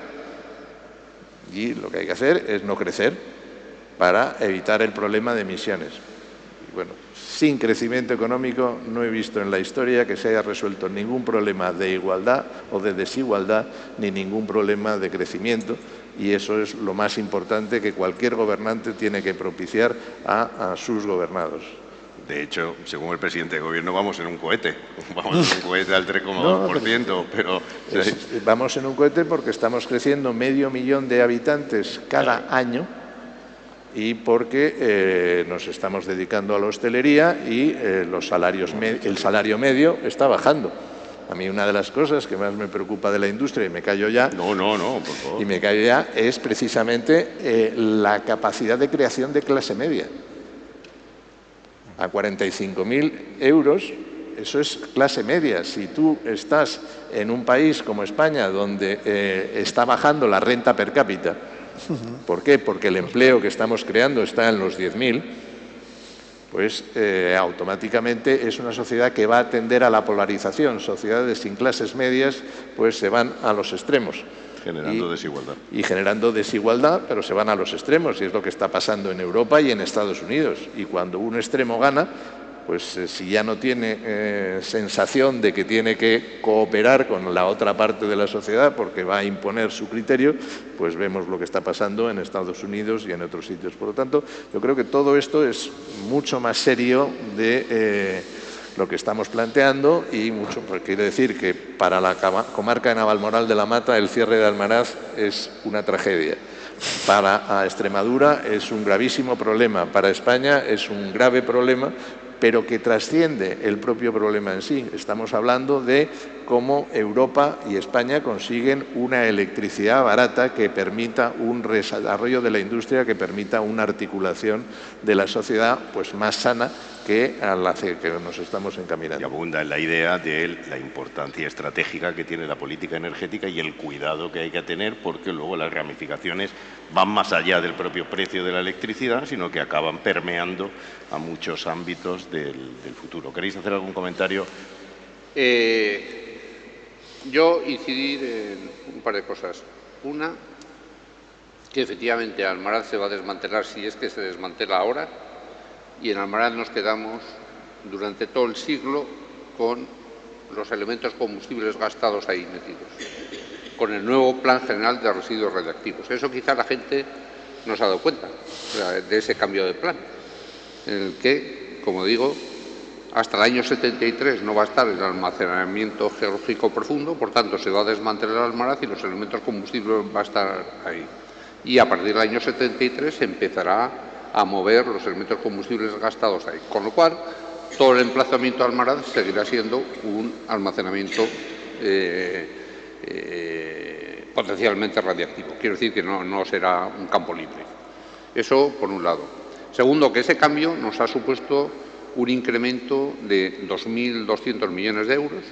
y lo que hay que hacer es no crecer para evitar el problema de emisiones. Y bueno, sin crecimiento económico no he visto en la historia que se haya resuelto ningún problema de igualdad o de desigualdad, ni ningún problema de crecimiento, y eso es lo más importante que cualquier gobernante tiene que propiciar a sus gobernados. De hecho, según el presidente de gobierno, vamos en un cohete. Vamos en un cohete al 3,2%, pero... Vamos en un cohete porque estamos creciendo 500.000 de habitantes cada año y porque nos estamos dedicando a la hostelería y el salario medio está bajando. A mí una de las cosas que más me preocupa de la industria, y me callo ya, No, por favor. y me callo ya, es precisamente la capacidad de creación de clase media. A 45.000 euros, eso es clase media. Si tú estás en un país como España, donde está bajando la renta per cápita, ¿por qué? Porque el empleo que estamos creando está en los 10.000, pues automáticamente es una sociedad que va a tender a la polarización. Sociedades sin clases medias pues se van a los extremos. Generando desigualdad. Y generando desigualdad, pero se van a los extremos, y es lo que está pasando en Europa y en Estados Unidos. Y cuando un extremo gana, pues si ya no tiene sensación de que tiene que cooperar con la otra parte de la sociedad porque va a imponer su criterio, pues vemos lo que está pasando en Estados Unidos y en otros sitios. Por lo tanto, yo creo que todo esto es mucho más serio de lo que estamos planteando, y mucho, pues quiere decir que para la comarca de Navalmoral de la Mata el cierre de Almaraz es una tragedia. Para Extremadura es un gravísimo problema, para España es un grave problema, pero que trasciende el propio problema en sí. Estamos hablando de cómo Europa y España consiguen una electricidad barata que permita un desarrollo de la industria, que permita una articulación de la sociedad pues más sana que a la que nos estamos encaminando. Y abunda en la idea de la importancia estratégica que tiene la política energética y el cuidado que hay que tener, porque luego las ramificaciones van más allá del propio precio de la electricidad, sino que acaban permeando a muchos ámbitos del futuro. ¿Queréis hacer algún comentario? Yo incidir en un par de cosas. Una, que efectivamente Almaraz se va a desmantelar, si es que se desmantela ahora, y en Almaraz nos quedamos durante todo el siglo con los elementos combustibles gastados ahí metidos, con el nuevo Plan General de Residuos Radiactivos. Eso quizá la gente no se ha dado cuenta, o sea, de ese cambio de plan, en el que, como digo, hasta el año 73 no va a estar el almacenamiento geológico profundo, por tanto se va a desmantelar Almaraz y los elementos combustibles van a estar ahí. Y a partir del año 73 se empezará a mover los elementos combustibles gastados ahí. Con lo cual, todo el emplazamiento de Almaraz seguirá siendo un almacenamiento potencialmente radiactivo. Quiero decir que no será un campo libre. Eso por un lado. Segundo, que ese cambio nos ha supuesto un incremento de 2.200 millones de euros.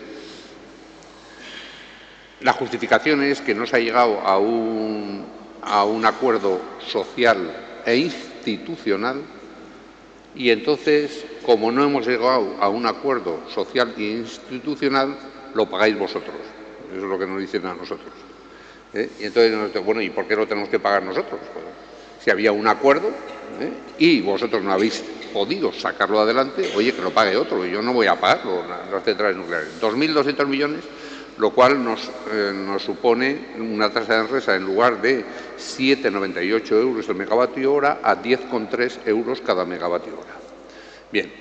La justificación es que no se ha llegado a un acuerdo social e institucional, y entonces como no hemos llegado a un acuerdo social e institucional, lo pagáis vosotros. Eso es lo que nos dicen a nosotros. Y entonces, bueno, ¿y por qué lo tenemos que pagar nosotros? Pues, si había un acuerdo y vosotros no habéis podido sacarlo adelante, oye, que lo pague otro, yo no voy a pagarlo, las centrales nucleares. 2.200 millones, lo cual nos supone una tasa de Enresa, en lugar de 7,98 euros el megavatio hora, a 10,3 euros cada megavatio hora. Bien,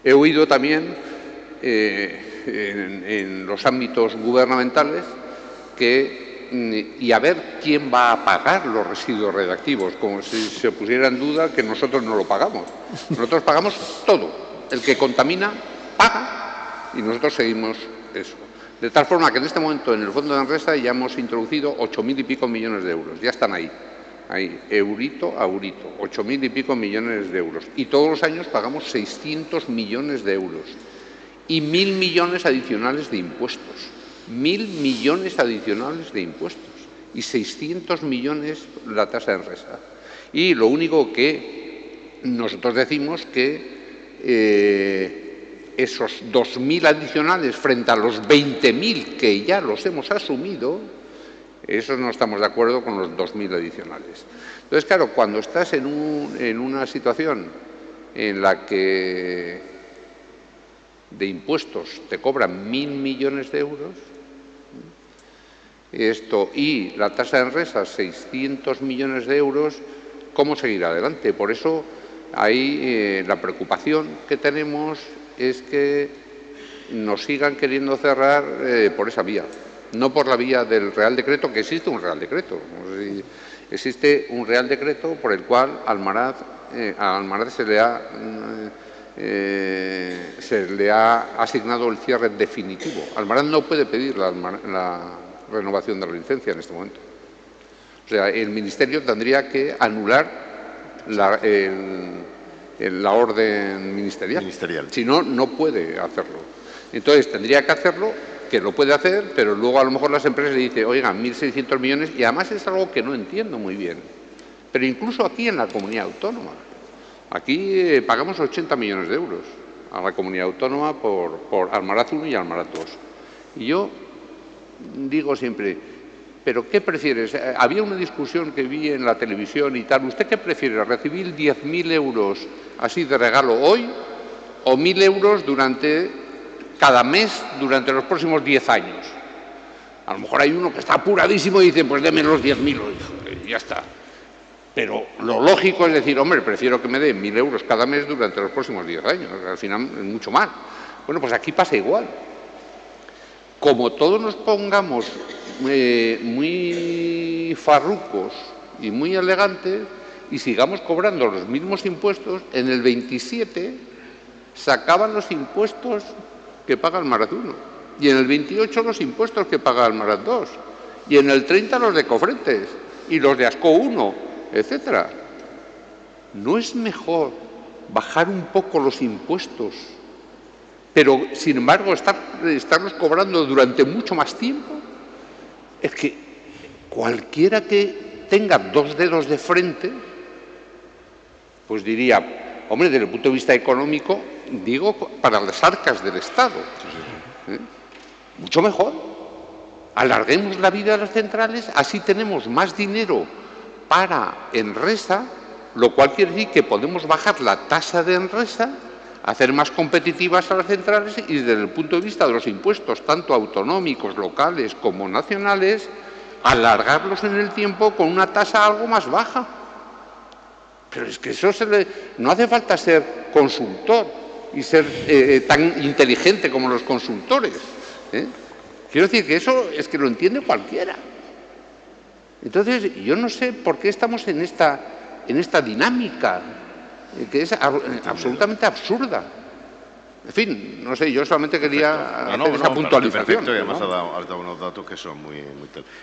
he oído también en los ámbitos gubernamentales y a ver quién va a pagar los residuos radiactivos, como si se pusiera en duda que nosotros no lo pagamos. Nosotros pagamos todo. El que contamina paga y nosotros seguimos eso. De tal forma que en este momento en el fondo de Enresa ya hemos introducido 8.000 y pico millones de euros. Ya están ahí, eurito a eurito, 8.000 y pico millones de euros. Y todos los años pagamos 600 millones de euros y 1.000 millones adicionales de impuestos. 1.000 millones adicionales de impuestos y 600 millones la tasa de Enresa. Y lo único que nosotros decimos que esos 2.000 adicionales frente a los 20.000 que ya los hemos asumido, eso no estamos de acuerdo con los 2.000 adicionales. Entonces, claro, cuando estás en una situación en la que de impuestos te cobran 1.000 millones de euros, y la tasa de Enresa 600 millones de euros, ¿cómo seguir adelante? Por eso ahí la preocupación que tenemos es que nos sigan queriendo cerrar por esa vía, no por la vía del Real Decreto, que existe un Real Decreto. Existe un Real Decreto por el cual a Almaraz se le ha asignado el cierre definitivo. Almaraz no puede pedir la renovación de la licencia en este momento. O sea, el Ministerio tendría que anular la orden ministerial. Si no, no puede hacerlo. Entonces, tendría que hacerlo, que lo puede hacer, pero luego a lo mejor las empresas le dicen, oigan, 1.600 millones, y además es algo que no entiendo muy bien. Pero incluso aquí en la comunidad autónoma, aquí pagamos 80 millones de euros a la comunidad autónoma por Almaraz 1 y Almaraz 2. Y yo digo siempre, ¿pero qué prefieres? Había una discusión que vi en la televisión y tal. ¿Usted qué prefiere? ¿Recibir 10.000 euros así de regalo hoy o 1.000 euros cada mes durante los próximos 10 años? A lo mejor hay uno que está apuradísimo y dice, pues deme los 10.000 hoy, y ya está. Pero lo lógico es decir, hombre, prefiero que me den 1.000 euros cada mes durante los próximos 10 años. Al final es mucho más. Bueno, pues aquí pasa igual. Como todos nos pongamos muy farrucos y muy elegantes y sigamos cobrando los mismos impuestos, en el 27 se acaban los impuestos que paga Almaraz 1 y en el 28 los impuestos que paga Almaraz 2 y en el 30 los de Cofrentes y los de Asco 1, etcétera. ¿No es mejor bajar un poco los impuestos, pero sin embargo estarlos cobrando durante mucho más tiempo? Es que cualquiera que tenga dos dedos de frente, pues diría, hombre, desde el punto de vista económico, digo, para las arcas del Estado, mucho mejor. Alarguemos la vida de las centrales, así tenemos más dinero para Enresa, lo cual quiere decir que podemos bajar la tasa de Enresa, hacer más competitivas a las centrales y desde el punto de vista de los impuestos, tanto autonómicos, locales como nacionales, alargarlos en el tiempo con una tasa algo más baja. Pero es que eso no hace falta ser consultor y ser tan inteligente como los consultores. Quiero decir que eso es que lo entiende cualquiera. Entonces, yo no sé por qué estamos en esta dinámica que es absolutamente absurda. En fin, no sé, yo solamente quería hacer esa puntualización. Perfecto, y además has dado unos datos que son muy...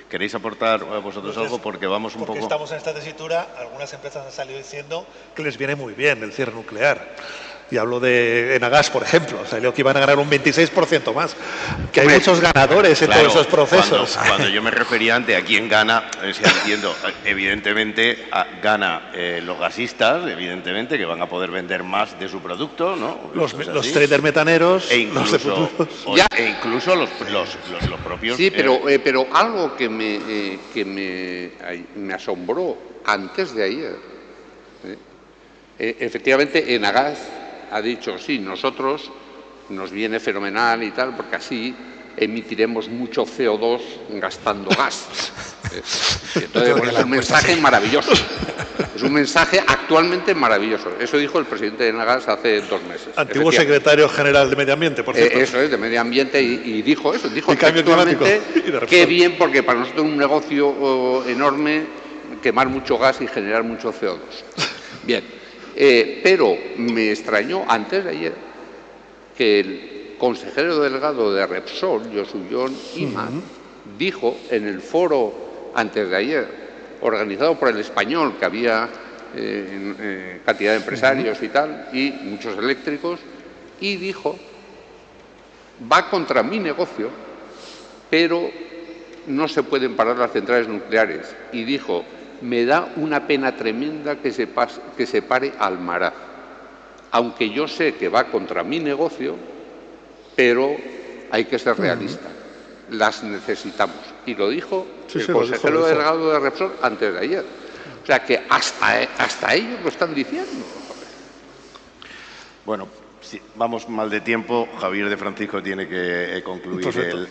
¿Queréis aportar vosotros algo? Porque vamos un poco... Porque estamos en esta tesitura, algunas empresas han salido diciendo que les viene muy bien el cierre nuclear. Y hablo de Enagas, por ejemplo. Salió que iban a ganar un 26% más. Que hay Hombre, muchos ganadores en claro, todos esos procesos. Cuando yo me refería antes a quién gana, entiendo, evidentemente gana los gasistas, evidentemente, que van a poder vender más de su producto, ¿no? Los traders metaneros, e incluso, Ya. e incluso los propios... Sí, pero algo que me asombró antes de ayer. Efectivamente, Enagas ha dicho, sí, nosotros nos viene fenomenal y tal, porque así emitiremos mucho CO2 gastando gas. Entonces, bueno, es un mensaje maravilloso. Es un mensaje actualmente maravilloso. Eso dijo el presidente de Enagas hace 2 meses. Antiguo secretario general de Medio Ambiente, por cierto. Eso es, de Medio Ambiente, y dijo eso. Dijo Y cambio climático. Qué bien, porque para nosotros es un negocio enorme quemar mucho gas y generar mucho CO2. Bien. Pero me extrañó antes de ayer que el consejero delegado de Repsol, Yosuyon Iman, dijo en el foro antes de ayer, organizado por El Español, que había cantidad de empresarios y tal, y muchos eléctricos, y dijo, va contra mi negocio, pero no se pueden parar las centrales nucleares. Y dijo, me da una pena tremenda que se pare Almaraz, aunque yo sé que va contra mi negocio, pero hay que ser realista. Las necesitamos. Y lo dijo el consejero delegado de Repsol antes de ayer. O sea que hasta ellos lo están diciendo. Bueno, sí, vamos mal de tiempo. Javier de Francisco tiene que concluir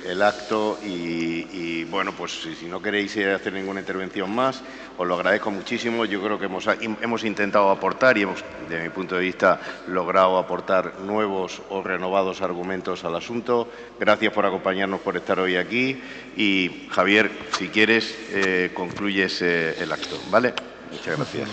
el acto y bueno, pues si no queréis hacer ninguna intervención más, os lo agradezco muchísimo. Yo creo que hemos intentado aportar y hemos, desde mi punto de vista, logrado aportar nuevos o renovados argumentos al asunto. Gracias por acompañarnos, por estar hoy aquí. Y Javier, si quieres, concluyes el acto, ¿vale? Muchas gracias.